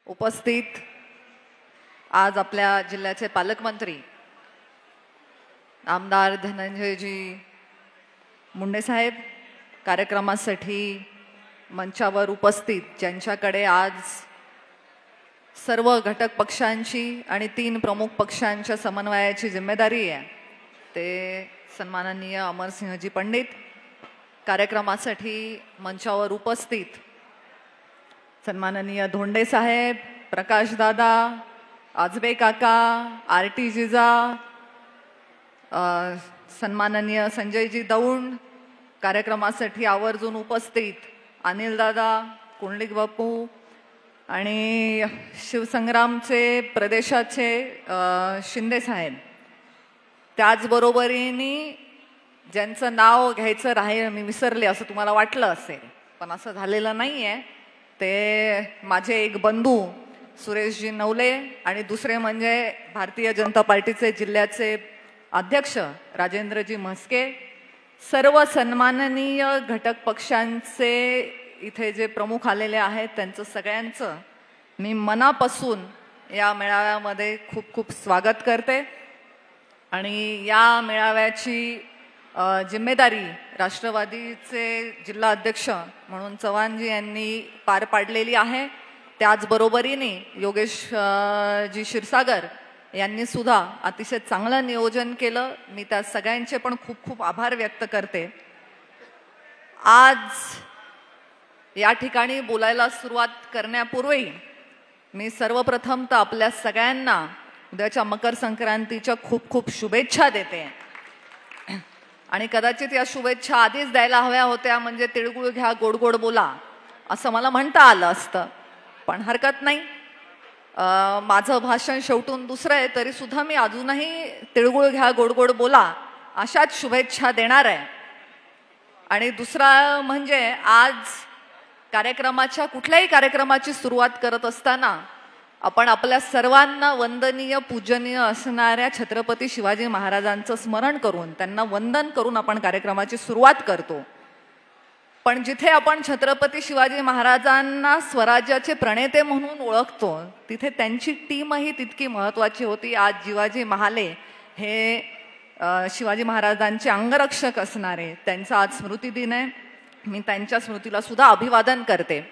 उपस्थित आज आपल्या जिल्ह्याचे पालकमंत्री आमदार धनंजयजी मुंडे साहेब कार्यक्रमासाठी मंचावर उपस्थित, ज्यांच्याकडे आज सर्व घटक पक्षांची आणि 3 प्रमुख पक्षांच्या समन्वयाची जिम्मेदारी आहे, ते सन्माननीय अमरसिंहजी पंडित. कार्यक्रमासाठी मंचावर उपस्थित सन्माननीय धोंडे साहेब, प्रकाश दादा, आजबे काका, आरटी जिजा, सन्माननीय संजयजी दौंड. कार्यक्रमासाठी आवर्जून उपस्थित अनिल दादा, कुंडलिक बापू आणि शिवसंग्रामचे प्रदेशाचे शिंदे साहेब. त्याचबरोबरीने ज्यांचं नाव घ्यायचं राहील मी विसरले असं तुम्हाला वाटलं असेल, पण असं झालेलं नाही आहे. ते माझे एक बंधू सुरेशजी नवले आणि दुसरे म्हणजे भारतीय जनता पार्टीचे जिल्ह्याचे अध्यक्ष राजेंद्रजी म्हस्के. सर्व सन्माननीय घटक पक्षांचे इथे जे प्रमुख आलेले आहेत त्यांचं सगळ्यांचं मी मनापासून या मेळाव्यामध्ये खूप खूप स्वागत करते. आणि या मेळाव्याची जिम्मेदारी राष्ट्रवादीचे जिल्हा अध्यक्ष म्हणून चव्हाणजी यांनी पार पाडलेली आहे. त्याचबरोबरीने योगेश जी क्षीरसागर यांनी सुद्धा अतिशय चांगलं नियोजन केलं. मी त्या सगळ्यांचे पण खूप खूप आभार व्यक्त करते. आज या ठिकाणी बोलायला सुरुवात करण्यापूर्वी मी सर्वप्रथम तर आपल्या सगळ्यांना उद्याच्या मकर संक्रांतीच्या खूप खूप शुभेच्छा देते. आणि कदाचित या शुभेच्छा आधीच द्यायला हव्या होत्या, म्हणजे तिळगुळ घ्या गोड गोड बोला असं मला म्हणता आलं असतं, पण हरकत नाही. माझं भाषण शेवटून दुसरं आहे तरी सुद्धा मी अजूनही तिळगुळ घ्या गोड गोड बोला अशाच शुभेच्छा देणार आहे. आणि दुसरा म्हणजे आज कार्यक्रमाच्या कुठल्याही कार्यक्रमाची सुरुवात करत असताना आपण आपल्या सर्वांना वंदनीय पूजनीय असणाऱ्या छत्रपती शिवाजी महाराजांचं स्मरण करून त्यांना वंदन करून आपण कार्यक्रमाची सुरुवात करतो. पण जिथे आपण छत्रपती शिवाजी महाराजांना स्वराज्याचे प्रणेते म्हणून ओळखतो तिथे त्यांची टीमही तितकी महत्त्वाची होती. आज जिवाजी महाले हे शिवाजी महाराजांचे अंगरक्षक असणारे, त्यांचा आज स्मृतिदिन आहे. मी त्यांच्या स्मृतीला सुद्धा अभिवादन करते.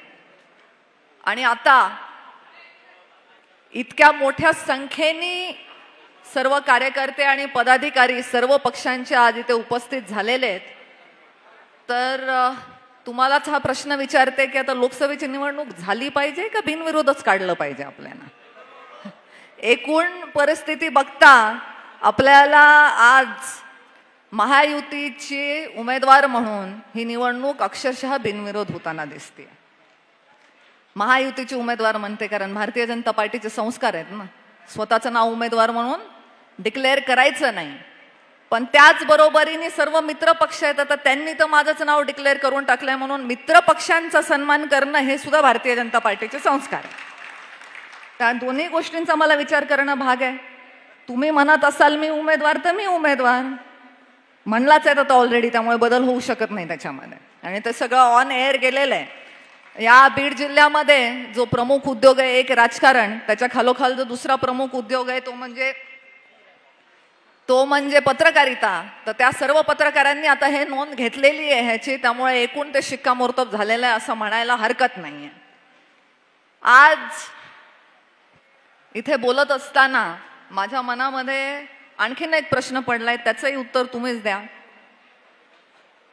आणि आता इतक्या मोठ्या संख्येने सर्व कार्यकर्ते आणि पदाधिकारी सर्व पक्षांचे आज इथे उपस्थित झालेले आहेत. तर तुम्हालाच हा प्रश्न विचारते की आता लोकसभेची निवडणूक झाली पाहिजे का बिनविरोधच काढलं पाहिजे आपल्याला? एकूण परिस्थिती बघता आपल्याला आज महायुतीचे उमेदवार म्हणून ही निवडणूक अक्षरशः बिनविरोध होताना दिसते. महायुतीचे उमेदवार म्हणते कारण भारतीय जनता पार्टीचे संस्कार आहेत ना, स्वतःचं नाव उमेदवार म्हणून डिक्लेअर करायचं नाही. पण त्याचबरोबरीने सर्व मित्र पक्ष आहेत, आता त्यांनी तर माझंच नाव डिक्लेअर करून टाकलंय म्हणून मित्र पक्षांचा सन्मान करणं हे सुद्धा भारतीय जनता पार्टीचे संस्कार आहे. त्या दोन्ही गोष्टींचा मला विचार करणं भाग आहे. तुम्ही म्हणत असाल मी उमेदवार तर मी उमेदवार म्हणलाच आहे आता ऑलरेडी, त्यामुळे बदल होऊ शकत नाही त्याच्यामध्ये. आणि ते सगळं ऑन एअर गेलेलं आहे. या बीड जिल्ह्यामध्ये जो प्रमुख उद्योग आहे एक राजकारण, त्याच्या खालोखाल जो दुसरा प्रमुख उद्योग आहे तो म्हणजे पत्रकारिता. तर त्या सर्व पत्रकारांनी आता हे नोंद घेतलेली आहे ह्याची, त्यामुळे एकूण ते शिक्कामोर्तब झालेलं आहे असं म्हणायला हरकत नाहीये. आज इथे बोलत असताना माझ्या मनामध्ये आणखीन एक प्रश्न पडलाय, त्याचंही उत्तर तुम्हीच द्या.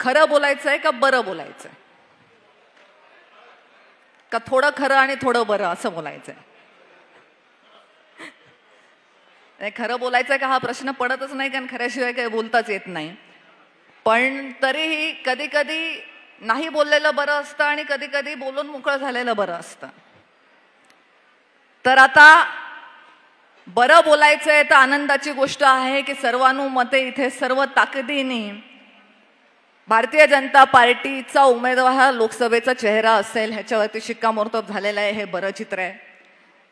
खरं बोलायचंय का बरं बोलायचंय? का थोडं खरं आणि थोडं बरं असं बोलायचंय? खरं बोलायचंय का हा प्रश्न पडतच नाही, कारण खऱ्याशिवाय काही बोलताच येत नाही. पण तरीही कधी कधी नाही बोललेलं बरं असतं आणि कधी कधी बोलून मोकळं झालेलं बरं असतं. तर आता बरं बोलायचंय तर आनंदाची गोष्ट आहे की सर्वानुमते इथे सर्व ताकदीने भारतीय जनता पार्टीचा उमेदवार हा लोकसभेचा चेहरा असेल ह्याच्यावरती शिक्कामोर्तब झालेलं आहे, हे बरं चित्र आहे.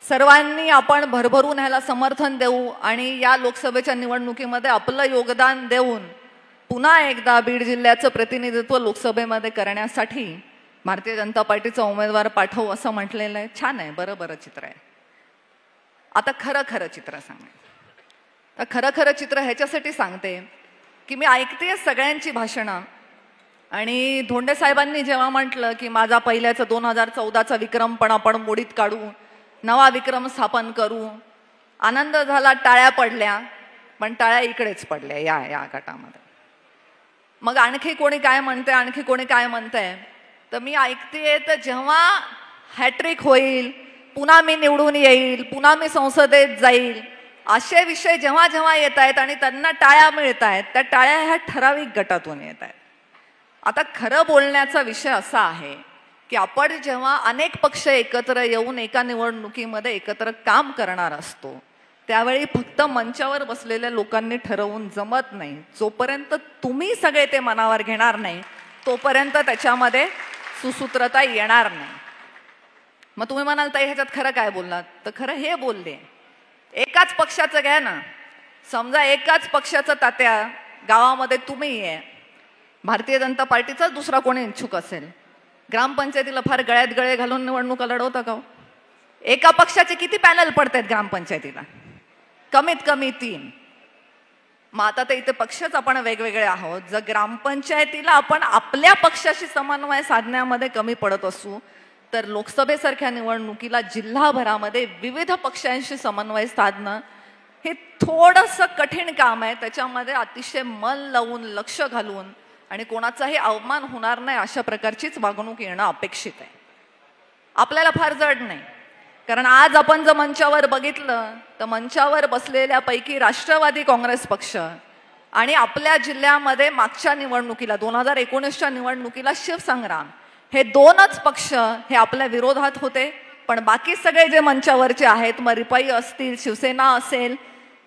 सर्वांनी आपण भरभरून ह्याला समर्थन देऊ आणि या लोकसभेच्या निवडणुकीमध्ये आपलं योगदान देऊन पुन्हा एकदा बीड जिल्ह्याचं प्रतिनिधित्व लोकसभेमध्ये करण्यासाठी भारतीय जनता पार्टीचा उमेदवार पाठवू असं म्हटलेलं आहे. छान आहे, बरं चित्र आहे. आता खरं चित्र सांगते. तर खरं चित्र ह्याच्यासाठी सांगते की मी ऐकते सगळ्यांची भाषणं आणि धोंडे साहेबांनी जेव्हा म्हटलं की माझा पहिल्याचा 2014चा विक्रम पण आपण मोडीत काढू, नवा विक्रम स्थापन करू, आनंद झाला, टाळ्या पडल्या, पण टाळ्या इकडेच पडल्या या गटामध्ये. मग आणखी कोणी काय म्हणतंय, तर मी ऐकते तर जेव्हा हॅट्रिक होईल, पुन्हा मी निवडून येईल, पुन्हा मी संसदेत जाईल, असे विषय जेव्हा येत आहेत आणि त्यांना टाळ्या मिळत आहेत, त्या टाळ्या ह्या ठराविक गटातून येत आहेत. आता खरं बोलण्याचा विषय असा आहे की आपण जेव्हा अनेक पक्ष एकत्र येऊन एका निवडणुकीमध्ये एकत्र काम करणार असतो, त्यावेळी फक्त मंचावर बसलेल्या लोकांनी ठरवून जमत नाही. जोपर्यंत तुम्ही सगळे ते मनावर घेणार नाही तोपर्यंत त्याच्यामध्ये सुसूत्रता येणार नाही. मग तुम्ही म्हणाल ताई ह्याच्यात खरं काय बोललात, तर खरं हे बोलले. एकाच पक्षाचं घ्या ना, समजा एकाच पक्षाचं तात्या गावामध्ये तुम्ही आहे, भारतीय जनता पार्टीचाच दुसरा कोणी इच्छुक असेल, ग्रामपंचायतीला फार गळ्यात गळे घालून निवडणुका लढवता का? एका पक्षाचे किती पॅनल पडतात ग्रामपंचायतीला? कमीत कमी 3. मग आता तर इथे पक्षच आपण वेगवेगळे आहोत. जर ग्रामपंचायतीला आपण आपल्या पक्षाशी समन्वय साधण्यामध्ये कमी पडत असू, तर लोकसभेसारख्या निवडणुकीला जिल्हाभरामध्ये विविध पक्षांशी समन्वय साधणं हे थोडंसं कठीण काम आहे. त्याच्यामध्ये अतिशय मन लावून, लक्ष घालून आणि कोणाचाही अवमान होणार नाही अशा प्रकारचीच वागणूक येणं अपेक्षित आहे. आपल्याला फार जड नाही, कारण आज आपण जर मंचावर बघितलं तर मंचावर बसलेल्यापैकी राष्ट्रवादी काँग्रेस पक्ष आणि आपल्या जिल्ह्यामध्ये मागच्या निवडणुकीला 2019च्या निवडणुकीला शिवसंग्राम हे 2च पक्ष हे आपल्या विरोधात होते. पण बाकी सगळे जे मंचावरचे आहेत, मग रिपाई असतील, शिवसेना असेल,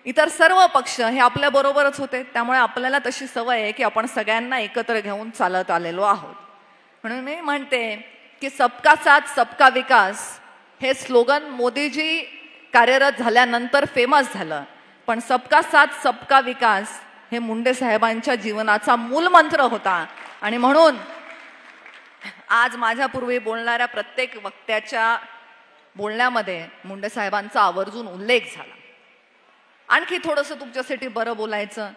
इतर सर्व पक्ष हे आपल्या बरोबरच होते. त्यामुळे आपल्याला तशी सवय आहे की आपण सगळ्यांना एकत्र घेऊन चालत आलेलो आहोत. म्हणून मी म्हणते की सबका साथ सबका विकास हे स्लोगन मोदीजी कार्यरत झाल्यानंतर फेमस झालं, पण सबका साथ सबका विकास हे मुंडे साहेबांच्या जीवनाचा मूलमंत्र होता. आणि म्हणून आज माझ्यापूर्वी बोलणाऱ्या प्रत्येक वक्त्याच्या बोलण्यामध्ये मुंडे साहेबांचा आवर्जून उल्लेख झाला. आणखी थोडंसं तुमच्यासाठी बरं बोलायचं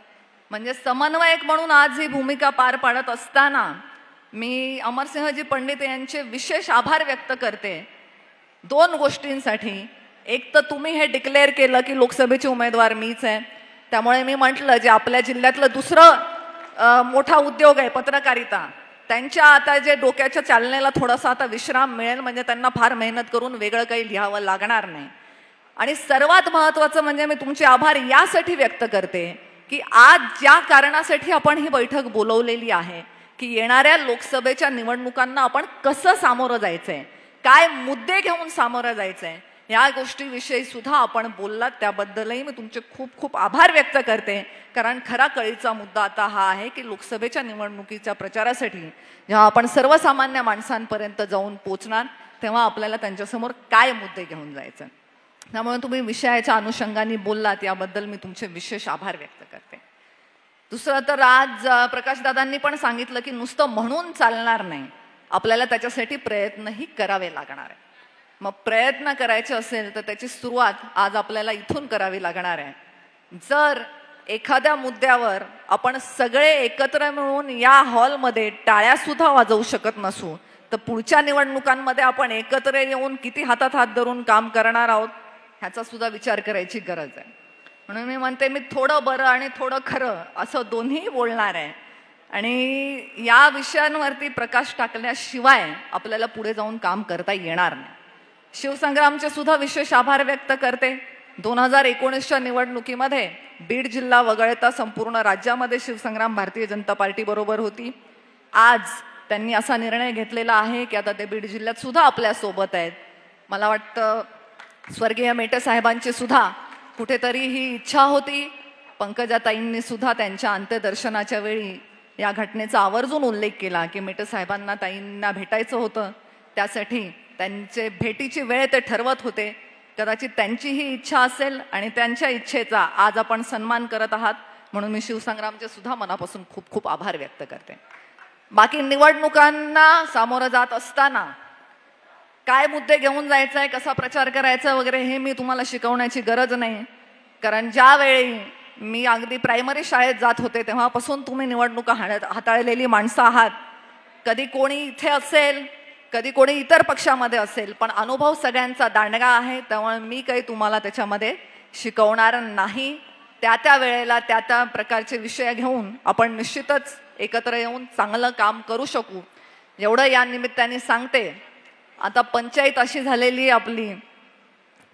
म्हणजे समन्वयक म्हणून आज ही भूमिका पार पाडत असताना मी अमरसिंहजी पंडित यांचे विशेष आभार व्यक्त करते 2 गोष्टींसाठी. एक तर तुम्ही हे डिक्लेअर केलं की लोकसभेचे उमेदवार मीच आहे, त्यामुळे मी म्हटलं जे आपल्या जिल्ह्यातलं दुसरं मोठा उद्योग आहे पत्रकारिता, त्यांच्या आता जे डोक्याच्या चालनेला थोडासा आता विश्राम मिळेल, म्हणजे त्यांना फार मेहनत करून वेगळं काही लिहावं लागणार नाही. आणि सर्वात महत्त्वाचं म्हणजे मी तुमचे आभार यासाठी व्यक्त करते की आज ज्या कारणासाठी आपण ही बैठक बोलवलेली आहे की येणाऱ्या लोकसभेच्या निवडणुकांना आपण कसं सामोरं जायचंय, काय मुद्दे घेऊन सामोरं जायचंय, या गोष्टीविषयी सुद्धा आपण बोललात. त्याबद्दलही मी तुमचे खूप खूप आभार व्यक्त करते. कारण खरा कळीचा मुद्दा आता हा आहे की लोकसभेच्या निवडणुकीच्या प्रचारासाठी जेव्हा आपण सर्वसामान्य माणसांपर्यंत जाऊन पोचणार तेव्हा आपल्याला त्यांच्यासमोर काय मुद्दे घेऊन जायचं. त्यामुळे तुम्ही विषयाच्या अनुषंगाने बोललात, याबद्दल मी तुमचे विशेष आभार व्यक्त करते. दुसरं तर आज प्रकाशदादांनी पण सांगितलं की नुसतं म्हणून चालणार नाही, आपल्याला त्याच्यासाठी प्रयत्नही करावे लागणार आहे. मग प्रयत्न करायचे असेल तर त्याची सुरुवात आज आपल्याला इथून करावी लागणार आहे. जर एखाद्या मुद्द्यावर आपण सगळे एकत्र मिळून या हॉलमध्ये टाळ्या सुद्धा वाजवू शकत नसू, तर पुढच्या निवडणुकांमध्ये आपण एकत्र येऊन किती हातात हात धरून काम करणार आहोत ह्याचा सुद्धा विचार करायची गरज आहे. म्हणून मी म्हणते मी थोडं बरं आणि थोडं खरं असं दोन्ही बोलणार आहे. आणि या विषयांवरती प्रकाश टाकल्याशिवाय आपल्याला पुढे जाऊन काम करता येणार नाही. शिवसंग्रामचे सुद्धा विशेष आभार व्यक्त करते. 2019च्या निवडणुकीमध्ये बीड जिल्हा वगळता संपूर्ण राज्यामध्ये शिवसंग्राम भारतीय जनता पार्टी बरोबर होती. आज त्यांनी असा निर्णय घेतलेला आहे की आता ते बीड जिल्ह्यात सुद्धा आपल्या सोबत आहेत. मला वाटतं स्वर्गीय मेटे साहेबांची सुद्धा कुठेतरी ही इच्छा होती. पंकजाताईंनी सुद्धा त्यांच्या अंत्यदर्शनाच्या वेळी या घटनेचा आवर्जून उल्लेख केला की मेटे साहेबांना ताईंना भेटायचं होतं, त्यासाठी त्यांचे भेटीची वेळ ते ठरवत होते. कदाचित त्यांची ही इच्छा असेल आणि त्यांच्या इच्छेचा आज आपण सन्मान करत आहात, म्हणून मी शिवसंग्रामचे सुद्धा मनापासून खूप खूप आभार व्यक्त करते. बाकी निवडणुकांना सामोरं जात असताना काय मुद्दे घेऊन जायचा कसा प्रचार करायचा वगैरे हे मी तुम्हाला शिकवण्याची गरज नाही. कारण ज्यावेळी मी अगदी प्रायमरी शाळेत जात होते तेव्हापासून तुम्ही निवडणुका हाताळलेली माणसं आहात. कधी कोणी इथे असेल, कधी कोणी इतर पक्षामध्ये असेल, पण अनुभव सगळ्यांचा दांडगा आहे. त्यामुळे मी काही तुम्हाला त्याच्यामध्ये शिकवणार नाही. त्या वेळेला त्या प्रकारचे विषय घेऊन आपण निश्चितच एकत्र येऊन चांगलं काम करू शकू एवढं या निमित्ताने सांगते. आता पंचायत अशी झालेली आपली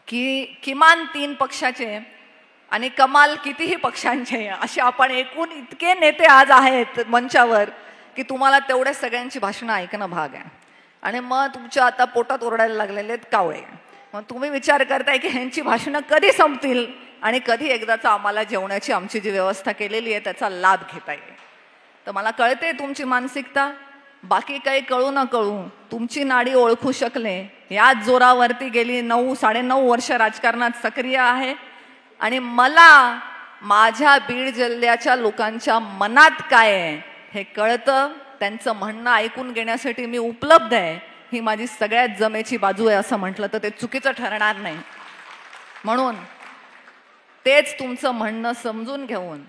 की किमान 3 पक्षाचे आणि कमाल कितीही पक्षांचे असे आपण एकूण इतके नेते आज आहेत मंचावर की तुम्हाला तेवढ्या सगळ्यांची भाषणं ऐकणं भाग आहे. आणि मग तुमच्या आता पोटात ओरडायला लागलेले आहेत कावळे. मग तुम्ही विचार करताय की ह्यांची भाषणं कधी संपतील आणि कधी एकदाचा आम्हाला जेवणाची आमची जी व्यवस्था केलेली आहे त्याचा लाभ घेता येईल. तर मला कळते तुमची मानसिकता. बाकी काही कळू न कळू तुमची नाडी ओळखू शकले याच जोरावरती गेली 9-9.5 वर्ष राजकारणात सक्रिय आहे. आणि मला माझ्या बीड जिल्ह्याच्या लोकांच्या मनात काय आहे हे कळतं. त्यांचं म्हणणं ऐकून घेण्यासाठी मी उपलब्ध आहे. ही माझी सगळ्यात जमेची बाजू आहे असं म्हटलं तर ते चुकीचं ठरणार नाही. म्हणून तेच तुमचं म्हणणं समजून घेऊन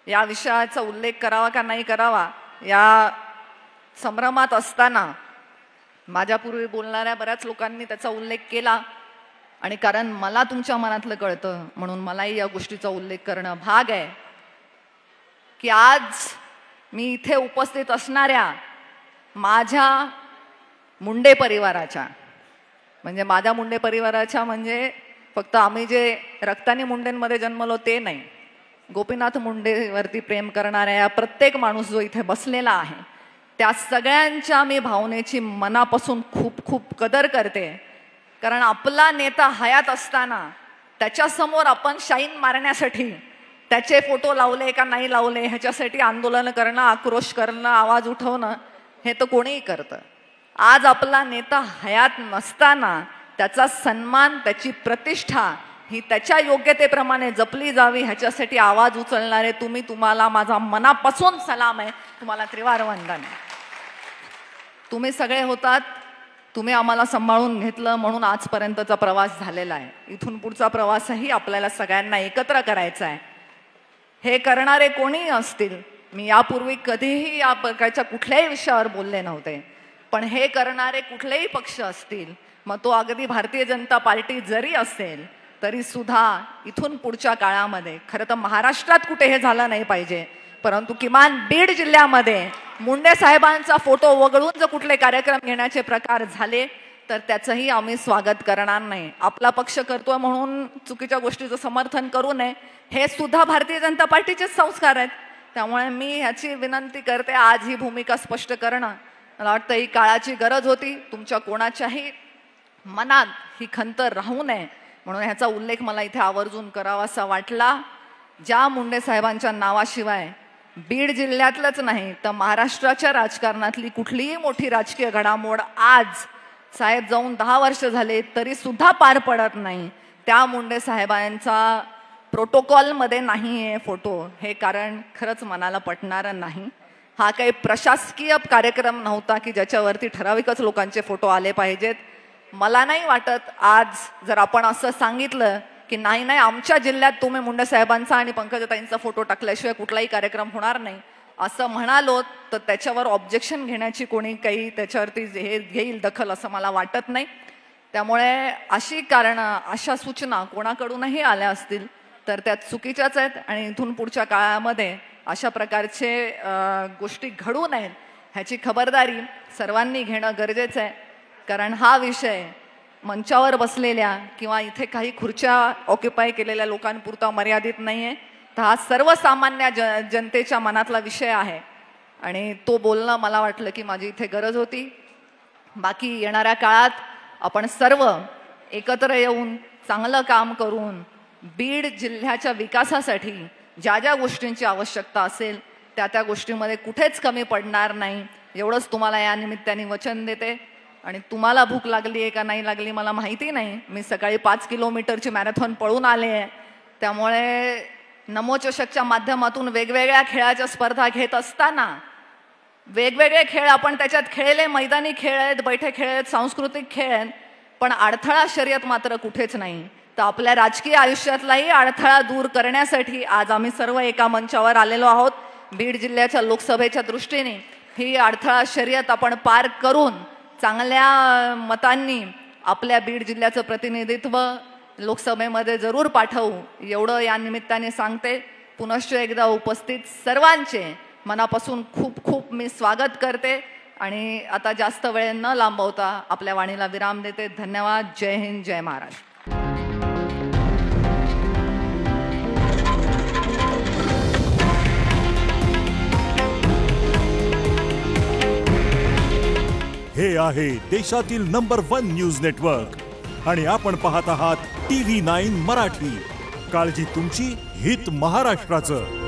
या विषयाचा उल्लेख करावा का नाही करावा या संभ्रमात असताना माझ्यापूर्वी बोलणाऱ्या बऱ्याच लोकांनी त्याचा उल्लेख केला. आणि कारण मला तुमच्या मनातलं कळतं म्हणून मलाही या गोष्टीचा उल्लेख करणं भाग आहे की आज मी इथे उपस्थित असणाऱ्या माझ्या मुंडे परिवाराच्या म्हणजे माझ्या मुंडे परिवाराच्या म्हणजे फक्त आम्ही जे रक्तानी मुंडेंमध्ये जन्मलो ते नाही, गोपीनाथ मुंडेवरती प्रेम करणाऱ्या या प्रत्येक माणूस जो इथे बसलेला आहे त्या सगळ्यांच्या मी भावनेची मनापासून खूप खूप कदर करते. कारण आपला नेता हयात असताना त्याच्यासमोर आपण शाईन मारण्यासाठी त्याचे फोटो लावले का नाही लावले ह्याच्यासाठी आंदोलन करणं, आक्रोश करणं, आवाज उठवणं हे तर कोणीही करतं. आज आपला नेता हयात नसताना त्याचा सन्मान, त्याची प्रतिष्ठा ही त्याच्या योग्यतेप्रमाणे जपली जावी ह्याच्यासाठी आवाज उचलणारे तुम्हाला माझा मनापासून सलाम आहे. तुम्हाला त्रिवार वंदन आहे. तुम्ही सगळे होतात, तुम्ही आम्हाला सांभाळून घेतलं म्हणून आजपर्यंतचा प्रवास झालेला आहे. इथून पुढचा प्रवासही आपल्याला सगळ्यांना एकत्र करायचा आहे. हे करणारे कोणीही असतील, मी यापूर्वी कधीही या प्रकारच्या कुठल्याही विषयावर बोलले नव्हते, पण हे करणारे कुठलेही पक्ष असतील, मग तो अगदी भारतीय जनता पार्टी जरी असेल तरी सुद्धा इथून पुढच्या काळामध्ये खरं तर महाराष्ट्रात कुठे हे झालं नाही पाहिजे, परंतु किमान बीड जिल्ह्यामध्ये मुंडे साहेबांचा फोटो वगळून जर कुठले कार्यक्रम घेण्याचे प्रकार झाले तर त्याचंही आम्ही स्वागत करणार नाही. आपला पक्ष करतोय म्हणून चुकीच्या गोष्टीचं समर्थन करू नये, हे सुद्धा भारतीय जनता पार्टीचे संस्कार आहेत. त्यामुळे मी ह्याची विनंती करते आज ही भूमिका स्पष्ट करणं मला वाटतं ही काळाची गरज होती. तुमच्या कोणाच्याही मनात ही खंत राहू नये म्हणून ह्याचा उल्लेख मला इथे आवर्जून करावासा वाटला. ज्या मुंडे साहेबांच्या नावाशिवाय बीड जिल्ह्यातलंच नाही तर महाराष्ट्राच्या राजकारणातली कुठलीही मोठी राजकीय घडामोड आज साहेब जाऊन 10 वर्ष झाले तरी सुद्धा पार पडत नाही. त्या मुंडे साहेबांचा प्रोटोकॉलमध्ये नाही आहे फोटो, हे कारण खरंच मनाला पटणारं नाही. हा काही प्रशासकीय कार्यक्रम नव्हता की ज्याच्यावरती ठराविकच लोकांचे फोटो आले पाहिजेत. मला नाही वाटत आज जर आपण असं सांगितलं की नाही आमच्या जिल्ह्यात तुम्ही मुंडे साहेबांचा आणि पंकजाताईंचा फोटो टाकल्याशिवाय कुठलाही कार्यक्रम होणार नाही असं म्हणालो तर त्याच्यावर ऑब्जेक्शन घेण्याची कोणी काही त्याच्यावरती हे घेईल दखल असं मला वाटत नाही. त्यामुळे अशी कारणं, अशा सूचना कोणाकडूनही आल्या असतील तर त्या चुकीच्याच आहेत आणि इथून पुढच्या काळामध्ये अशा प्रकारचे गोष्टी घडू नयेत ह्याची खबरदारी सर्वांनी घेणं गरजेचं आहे. कारण हा विषय मंचावर बसलेल्या किंवा इथे काही खुर्च्या ऑक्युपाय केलेल्या लोकांपुरता मर्यादित नाही आहे, तर हा सर्वसामान्य जनतेच्या मनातला विषय आहे आणि तो बोलणं मला वाटलं की माझी इथे गरज होती. बाकी येणाऱ्या काळात आपण सर्व एकत्र येऊन चांगलं काम करून बीड जिल्ह्याच्या विकासासाठी ज्या ज्या गोष्टींची आवश्यकता असेल त्या गोष्टींमध्ये कुठेच कमी पडणार नाही एवढंच तुम्हाला या निमित्ताने वचन देते. आणि तुम्हाला भूक लागली आहे का नाही लागली मला माहिती नाही, मी सकाळी 5 किलोमीटरची मॅरेथॉन पळून आले आहे. त्यामुळे नमो चषकच्या माध्यमातून वेगवेगळ्या खेळाच्या स्पर्धा घेत असताना वेगवेगळे खेळ आपण त्याच्यात खेळले, मैदानी खेळ आहेत, बैठे खेळ आहेत, सांस्कृतिक खेळ आहेत, पण अडथळा शर्यत मात्र कुठेच नाही. तर आपल्या राजकीय आयुष्यातलाही अडथळा दूर करण्यासाठी आज आम्ही सर्व एका मंचावर आलेलो आहोत. बीड जिल्ह्याच्या लोकसभेच्या दृष्टीने ही अडथळा शर्यत आपण पार करून चांगल्या मतांनी आपल्या बीड जिल्ह्याचं प्रतिनिधित्व लोकसभेमध्ये जरूर पाठवू एवढं या निमित्ताने सांगते. पुनश्च एकदा उपस्थित सर्वांचे मनापासून खूप खूप मी स्वागत करते आणि आता जास्त वेळ न लांबवता आपल्या वाणीला विराम देते. धन्यवाद. जय हिंद, जय महाराष्ट्र. हे आहे देशातील नंबर 1 न्यूज नेटवर्क आणि आपण पाहत आहात TV9 मराठी. काळजी तुमची, हित महाराष्ट्राचं.